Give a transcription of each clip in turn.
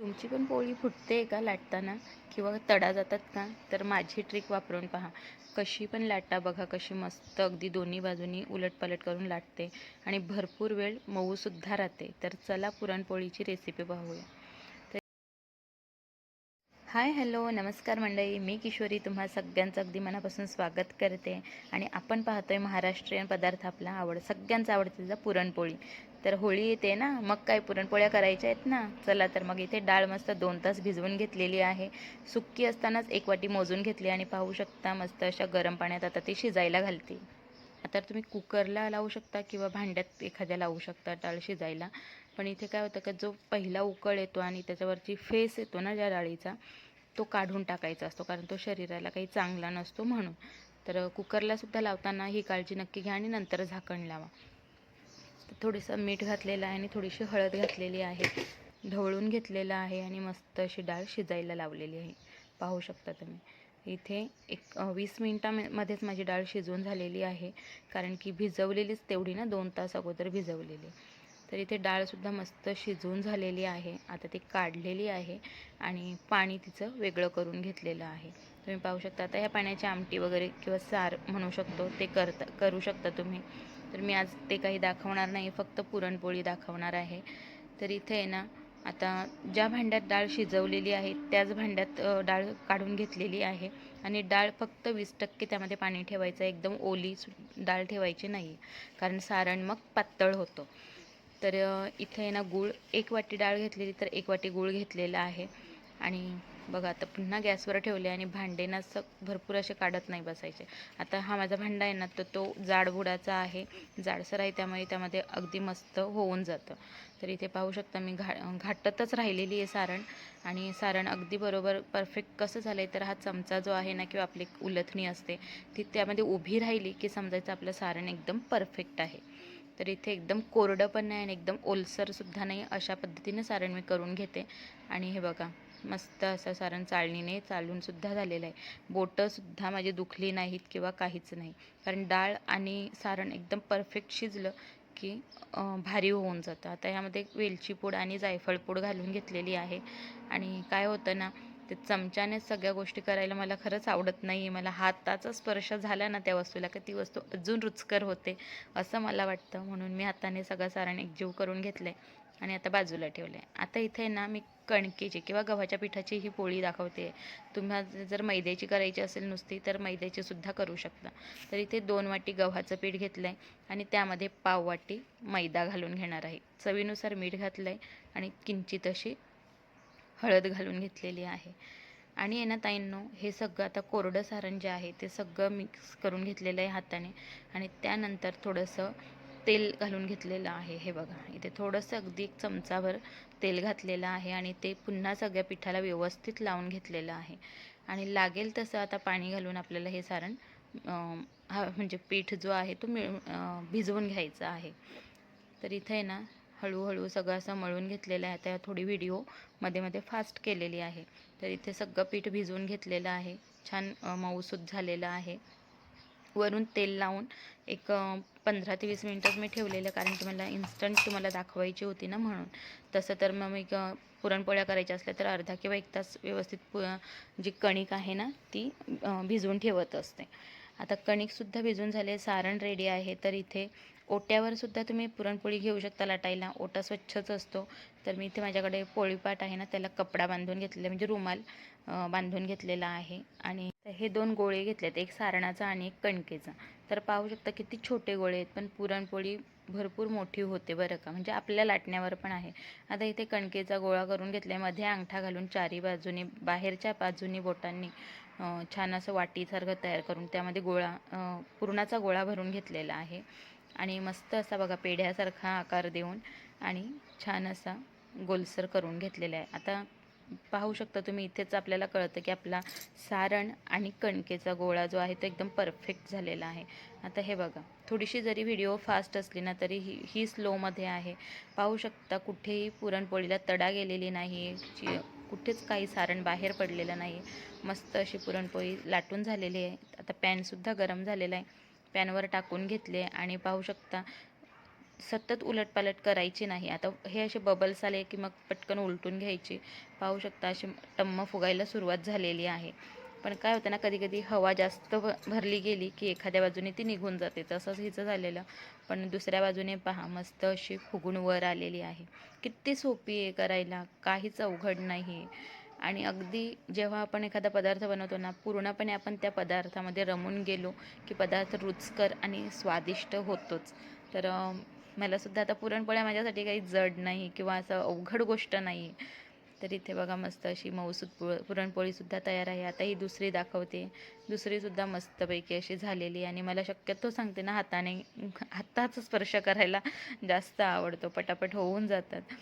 तुमची पण पोळी फुटते का लाटताना किंवा तडा जातात का? तर माझी ट्रिक वापरून पहा. कशी पण लाटा बघा, कशी मस्त अगदी दोन्ही बाजूनी उलटपालट करून लाटते आणि भरपूर वेळ मऊसुद्धा राहते. तर चला पुरणपोळीची रेसिपी पाहूया. हाय हॅलो नमस्कार मंडळी, मी किशोरी तुम्हा सगळ्यांचं अगदी मनापासून स्वागत करते. आणि आपण पाहतोय महाराष्ट्रीयन पदार्थ आपला सगळ्यांचा आवडतीचा पुरणपोळी. तर होळी येते ना, मग काय पुरणपोळ्या करायच्या आहेत ना. चला तर मग इथे डाळ मस्त 2 तास भिजवून घेतलेली आहे. सुक्की असतानाच 1 वाटी मोजून घेतली आणि पाहू शकता मस्त अशा गरम पाण्यात आता ती शिजायला घालते. आता तुम्ही कुकरला लावू शकता किंवा भांड्यात एखाद्या लावू शकता डाळ शिजायला. पण इथे काय होतं का, जो पहिला उकळ येतो आणि त्याच्यावरची फेस येतो ना ज्या डाळीचा, तो काढून टाकायचा असतो, कारण तो शरीराला काही चांगला नसतो म्हणून. तर कुकरलासुद्धा लावताना ही काळजी नक्की घ्या आणि नंतर झाकण लावा. तर थोडंसं मीठ घातलेलं आहे आणि थोडीशी हळद घातलेली आहे, ढवळून घेतलेलं आहे आणि मस्त अशी डाळ शिजायला लावलेली आहे. पाहू शकता तुम्ही इथे 20 मिनिटामध्येच माझी डाळ शिजवून झालेली आहे, कारण की भिजवलेलीच तेवढी ना, 2 तास अगोदर भिजवलेली. तर इथे डाळसुद्धा मस्त शिजवून झालेली आहे. आता ती काढलेली आहे आणि पाणी तिचं वेगळं करून घेतलेलं आहे. तुम्ही पाहू शकता. आता ह्या पाण्याची आमटी वगैरे किंवा सार म्हणू शकतो ते करू शकता तुम्ही. तर मी आज ते काही दाखवणार नाही, फक्त पुरणपोळी दाखवणार आहे. तर इथे आहे ना, आता ज्या भांड्यात डाळ शिजवलेली आहे त्याच भांड्यात डाळ काढून घेतलेली आहे आणि डाळ फक्त 20% त्यामध्ये पाणी ठेवायचं. एकदम ओली डाळ ठेवायची नाही, कारण सारण मग पातळ होतं. तर इथे आहे ना, गूळ 1 वाटी डाळ घेतलेली, तर 1 वाटी गूळ घेतलेला आहे. आणि बघा आता पुन्हा गॅसवर ठेवले आणि भांडे ना भरपूर असे काढत नाही बसायचे. आता हा माझा भांडा आहे ना, तर तो जाडबुडाचा आहे, जाडसर आहे, त्यामुळे त्यामध्ये अगदी मस्त होऊन जातं. तर इथे पाहू शकता मी घाटतच राहिलेली आहे सारण. आणि सारण अगदी बरोबर परफेक्ट कसं झालं आहे, तर हा चमचा जो आहे ना, किंवा आपली उलथणी असते ती त्यामध्ये उभी राहिली की समजायचं आपलं सारण एकदम परफेक्ट आहे. तर इथे एकदम कोरडं पण नाही आणि एकदम ओलसरसुद्धा नाही, अशा पद्धतीने सारण मी करून घेते. आणि हे बघा, मस्त असं सारण चाळणीने चालूनसुद्धा झालेलं आहे. बोटंसुद्धा माझी दुखली नाहीत किंवा काहीच नाही, कारण डाळ आणि सारण एकदम परफेक्ट शिजलं की भारी होऊन जातं. आता ह्यामध्ये वेलची पूड आणि जायफळ पूड घालून घेतलेली आहे. आणि काय होतं ना, ते चमच्यानेच सगळ्या गोष्टी करायला मला खरंच आवडत नाही. मला हाताचा स्पर्श झाला ना त्या वस्तूला, की ती वस्तू अजून रुचकर होते असं मला वाटतं. म्हणून मी हाताने सगळं सारण एकजीव करून घेतलं आहे आणि आता बाजूला ठेवलं आहे. आता इथे ना मी कणकेची किंवा गव्हाच्या पिठाची ही पोळी दाखवते. तुम्हाला जर मैद्याची करायची असेल नुसती, तर मैद्याचीसुद्धा करू शकता. तर इथे 2 वाटी गव्हाचं पीठ घेतलं आहे आणि त्यामध्ये पाव वाटी मैदा घालून घेणार आहे. चवीनुसार मीठ घातलं आहे आणि किंचित अशी हळद घालून घेतलेली आहे. आणि आहे ना ताईंनो, हे सगळं आता कोरडं सारण जे आहे ते सगळं मिक्स करून घेतलेलं आहे हाताने. आणि त्यानंतर थोडंसं तेल घालून घेतलेलं आहे. हे बघा, इथे थोडंसं अगदी 1 चमचाभर तेल घातलेलं आहे आणि ते पुन्हा सगळ्या पिठाला व्यवस्थित लावून घेतलेलं आहे. आणि लागेल तसं आता पाणी घालून आपल्याला हे सारण म्हणजे पीठ जो आहे तो भिजवून घ्यायचा आहे. तर इथे आहे ना, हळूहळू सगळं असं मळून घेतलेलं आहे. आता थोडी व्हिडिओ मध्ये मध्ये फास्ट केलेली आहे. तर इथे सगळं पीठ भिजवून घेतलेलं आहे, छान मऊसूत झालेलं आहे. वरून तेल लावून एक 15 ते 20 मिनटं मी ठेवलेलं, कारण की मला इन्स्टंट तुम्हाला दाखवायची होती ना म्हणून. तसं तर मग मी पुरणपोळ्या करायच्या असल्या तर अर्धा किंवा 1 तास व्यवस्थित जी कणिक आहे ना ती भिजवून ठेवत असते. आता कणिकसुद्धा भिजून झाले, सारण रेडी आहे. तर इथे ओट्यावर सुद्धा तुम्ही पुरणपोळी घेऊ शकता लाटायला. ओटा स्वच्छच असतो. तर मी इथे माझ्याकडे पोळीपाट आहे ना, त्याला कपडा बांधून घेतलेला, म्हणजे रुमाल बांधून घेतलेला आहे. आणि हे 2 गोळे घेतलेत, एक सारणाचा आणि एक कणकेचा. तर पाहू शकता किती छोटे गोळे आहेत, पण पुरणपोळी भरपूर मोठी होते बरं का, म्हणजे आपल्या लाटण्यावर पण आहे. आता इथे कणकेचा गोळा करून घेतला, मध्ये अंगठा घालून चारी बाजूनी, बाहेरच्या बाजूनी बोटांनी छान असं वाटीसारखं तयार करून त्यामध्ये पुरणाचा गोळा भरून घेतलेला आहे. आणि मस्त असा बघा पेढ्यासारखा आकार देऊन आणि छान असा गोलसर करून घेतलेला आहे. आता पाहू शकता तुम्ही, इथेच आपल्याला कळतं की आपला सारण आणि कणकेचा गोळा जो आहे तो एकदम परफेक्ट झालेला आहे. आता हे बघा, थोडीशी जरी व्हिडिओ फास्ट असली ना, तरी ही स्लोमध्ये आहे. पाहू शकता कुठेही पुरणपोळीला तडा गेलेली नाही, कुठेच काही सारण बाहेर पडलेलं नाही. मस्त अशी पुरणपोळी लाटून झालेली आहे. आता पॅनसुद्धा गरम झालेला आहे, पॅनवर टाकून घेतले आणि पाहू शकता सतत उलटपालट करायची नाही. आता हे असे बबल्स आले की मग पटकन उलटून घ्यायची. पाहू शकता अशी टम्म फुगायला सुरुवात झालेली आहे. पण काय होतं ना, कधी-कधी हवा जास्त भरली गेली की एखाद्या बाजूने ती निघून जाते. तसंच हिचं झालेलं. पण दुसऱ्या बाजूने पहा मस्त अशी फुगून वर आलेली आहे. किती सोपी आहे करायला, काहीच अवघड नाही. आणि अगदी जेव्हा आपण एखादा पदार्थ बनवतो ना, पूर्णपणे आपण त्या पदार्थामध्ये रमून गेलो की पदार्थ रुचकर आणि स्वादिष्ट होतोच. तर मलासुद्धा आता पुरणपोळ्या माझ्यासाठी काही जड नाही किंवा असं अवघड गोष्ट नाही. तर इथे बघा मस्त अशी मऊसूत पुरणपोळीसुद्धा तयार आहे. आता ही दुसरी दाखवते. दुसरीसुद्धा मस्तपैकी अशी झालेली आणि मला शक्यतो सांगते ना, हाताचा स्पर्श करायला जास्त आवडतो. पटापट होऊन जातात.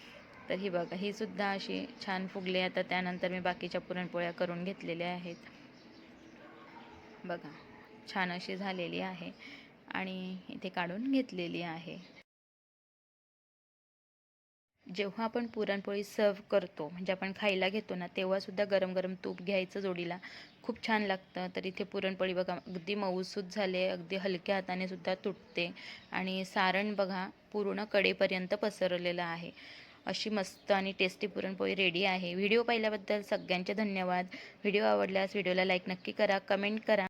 तर ही बघा, ही सुद्धा अशी छान फुगली. आता त्यानंतर मी बाकीच्या पुरणपोळ्या करून घेतलेल्या आहेत. बघा, छान अशी झालेली आहे आणि इथे काढून घेतलेली आहे. जेव्हा आपण पुरणपोळी सर्व करतो म्हणजे आपण खायला घेतो ना, तेव्हासुद्धा गरम गरम तूप घ्यायचं जोडीला. खूप छान लागतं. तर इथे पुरणपोळी बघा अगदी मऊसूत झाले, अगदी हलक्या हाताने सुद्धा तुटते आणि सारण बघा पूर्ण कडेपर्यंत पसरलेलं आहे. अशी मस्त आणि टेस्टी पुरणपोळी रेडी आहे. व्हिडिओ पाहिल्याबद्दल सगळ्यांचे धन्यवाद. व्हिडिओ आवडल्यास व्हिडिओला लाईक नक्की करा, कमेंट करा.